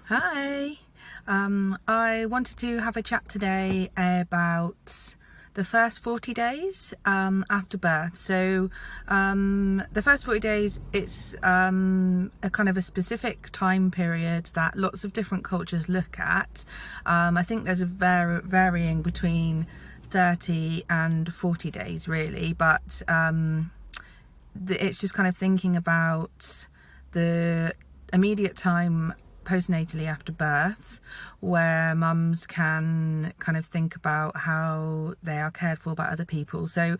Hi. I wanted to have a chat today about the first 40 days after birth. So the first 40 days, it's a kind of a specific time period that lots of different cultures look at. I think there's a varying between 30 and 40 days really, but it's just kind of thinking about the immediate time postnatally after birth, where mums can kind of think about how they are cared for by other people. So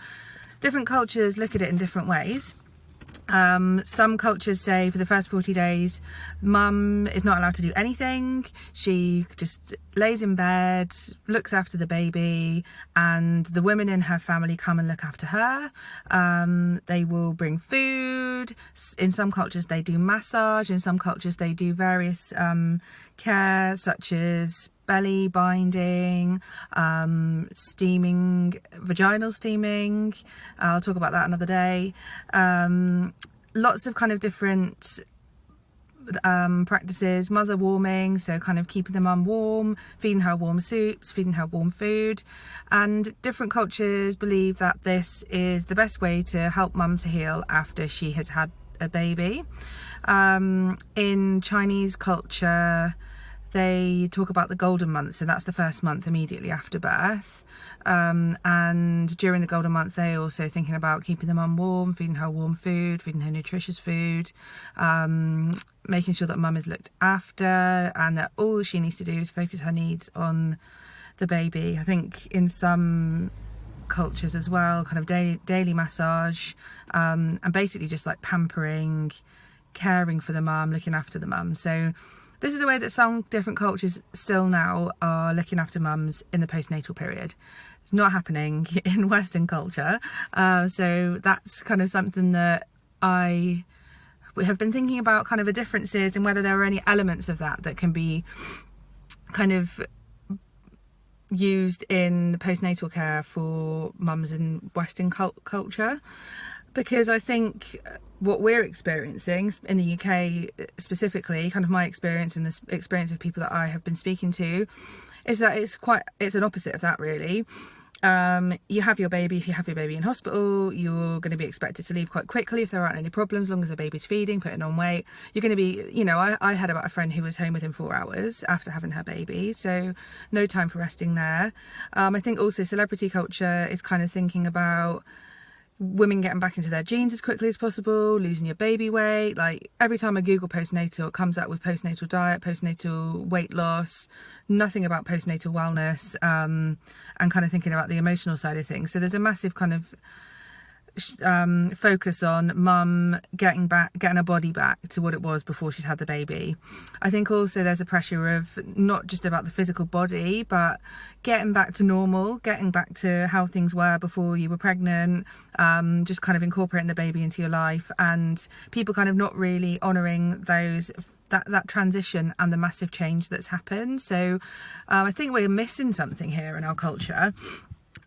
different cultures look at it in different ways. Some cultures say for the first 40 days, mum is not allowed to do anything. She just lays in bed, looks after the baby, and the women in her family come and look after her. They will bring food. In some cultures, they do massage. In some cultures, they do various care, such as belly binding, steaming, vaginal steaming. I'll talk about that another day. Lots of kind of different practices, mother warming, so kind of keeping the mum warm, feeding her warm soups, feeding her warm food. And different cultures believe that this is the best way to help mum to heal after she has had a baby. In Chinese culture, they talk about the golden month, so that's the first month immediately after birth. And during the golden month, they're also thinking about keeping the mum warm, feeding her warm food, feeding her nutritious food, making sure that mum is looked after, and that all she needs to do is focus her needs on the baby. I think in some cultures as well, kind of daily massage, and basically just like pampering, caring for the mum, looking after the mum. So this is a way that some different cultures still now are looking after mums in the postnatal period. It's not happening in Western culture. So that's kind of something that we have been thinking about, kind of the differences, and whether there are any elements of that can be kind of used in the postnatal care for mums in Western culture. Because I think what we're experiencing in the UK specifically, kind of my experience and the experience of people that I have been speaking to, is that it's an opposite of that really. You have your baby. If you have your baby in hospital, you're going to be expected to leave quite quickly if there aren't any problems, as long as the baby's feeding, putting on weight. You're going to be, I heard about a friend who was home within 4 hours after having her baby, so no time for resting there. I think also celebrity culture is kind of thinking about women getting back into their jeans as quickly as possible, losing your baby weight. Like every time I Google postnatal, it comes up with postnatal diet, postnatal weight loss, nothing about postnatal wellness, and kind of thinking about the emotional side of things. So there's a massive kind of focus on mum getting her body back to what it was before she's had the baby. I think also there's a pressure of not just about the physical body, but getting back to normal, getting back to how things were before you were pregnant, just kind of incorporating the baby into your life, and people kind of not really honouring that transition and the massive change that's happened. So I think we're missing something here in our culture.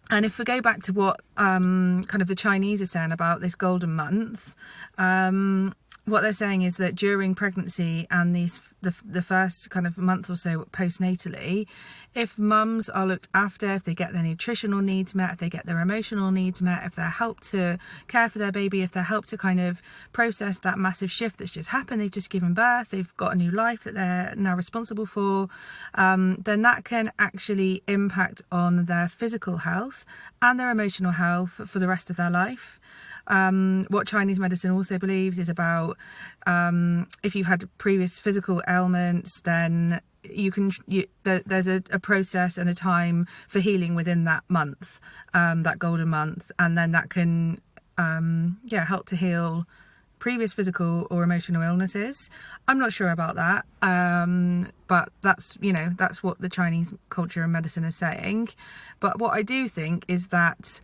And if we go back to what kind of the Chinese are saying about this golden month, what they're saying is that during pregnancy and the first kind of month or so postnatally, if mums are looked after, if they get their nutritional needs met, if they get their emotional needs met, if they're helped to care for their baby, if they're helped to kind of process that massive shift that's just happened, they've just given birth, they've got a new life that they're now responsible for, then that can actually impact on their physical health and their emotional health for the rest of their life. What Chinese medicine also believes is about if you've had previous physical ailments, then there's a process and a time for healing within that month, that golden month, and then that can help to heal previous physical or emotional illnesses. I'm not sure about that, but that's what the Chinese culture and medicine is saying. But what I do think is that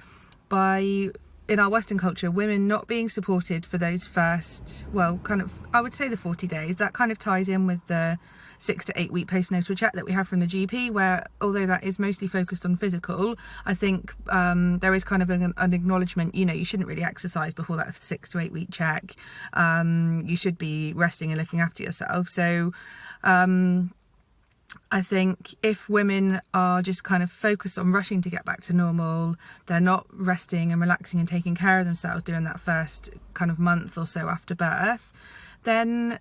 in our Western culture, women not being supported for those first, I would say the 40 days, that kind of ties in with the 6 to 8 week postnatal check that we have from the GP, where although that is mostly focused on physical, I think there is kind of an acknowledgement, you shouldn't really exercise before that 6 to 8 week check. You should be resting and looking after yourself. So I think if women are just kind of focused on rushing to get back to normal, they're not resting and relaxing and taking care of themselves during that first kind of month or so after birth, then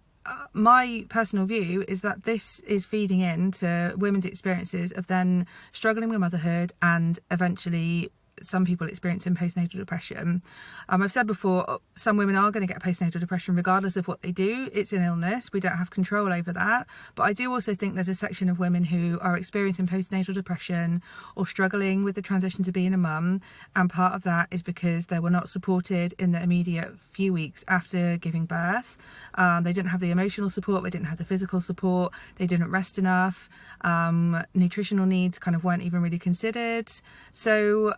my personal view is that this is feeding into women's experiences of then struggling with motherhood and eventually some people experiencing postnatal depression. I've said before, some women are going to get postnatal depression regardless of what they do. It's an illness, we don't have control over that. But I do also think there's a section of women who are experiencing postnatal depression or struggling with the transition to being a mum, and part of that is because they were not supported in the immediate few weeks after giving birth. They didn't have the emotional support, they didn't have the physical support, they didn't rest enough, nutritional needs kind of weren't even really considered. So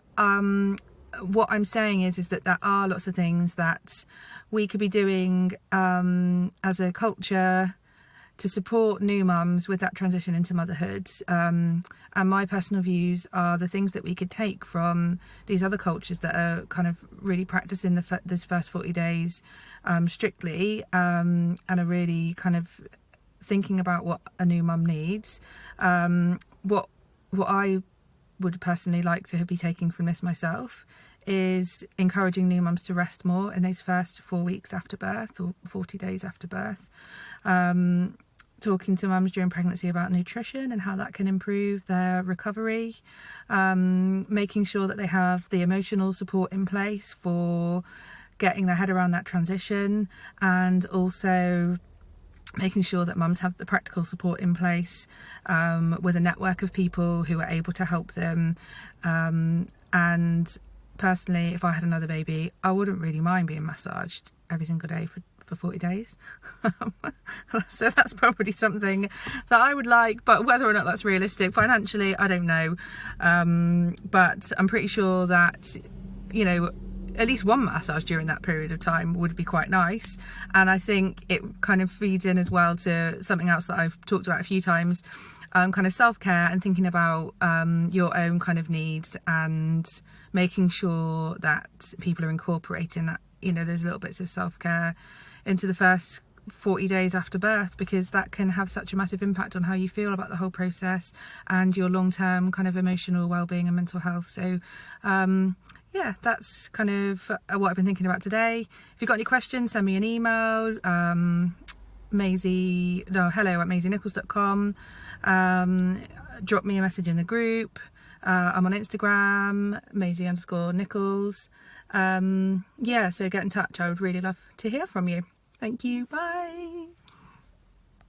what I'm saying is that there are lots of things that we could be doing as a culture to support new mums with that transition into motherhood. And my personal views are the things that we could take from these other cultures that are kind of really practicing this first 40 days strictly, and are really kind of thinking about what a new mum needs. What I would personally like to be taking from this myself is encouraging new mums to rest more in those first 4 weeks after birth or 40 days after birth. Talking to mums during pregnancy about nutrition and how that can improve their recovery. Making sure that they have the emotional support in place for getting their head around that transition, and also making sure that mums have the practical support in place with a network of people who are able to help them. And personally, if I had another baby, I wouldn't really mind being massaged every single day for 40 days. So that's probably something that I would like, but whether or not that's realistic financially, I don't know. But I'm pretty sure that, you know, at least one massage during that period of time would be quite nice. And I think it kind of feeds in as well to something else that I've talked about a few times, kind of self-care and thinking about your own kind of needs, and making sure that people are incorporating that, you know, there's little bits of self-care into the first 40 days after birth, because that can have such a massive impact on how you feel about the whole process and your long-term kind of emotional well-being and mental health. So yeah, that's kind of what I've been thinking about today. If you've got any questions, send me an email, hello@maisienicholls.com. Drop me a message in the group. I'm on Instagram, Maisie_Nichols. Yeah, so get in touch. I would really love to hear from you. Thank you. Bye.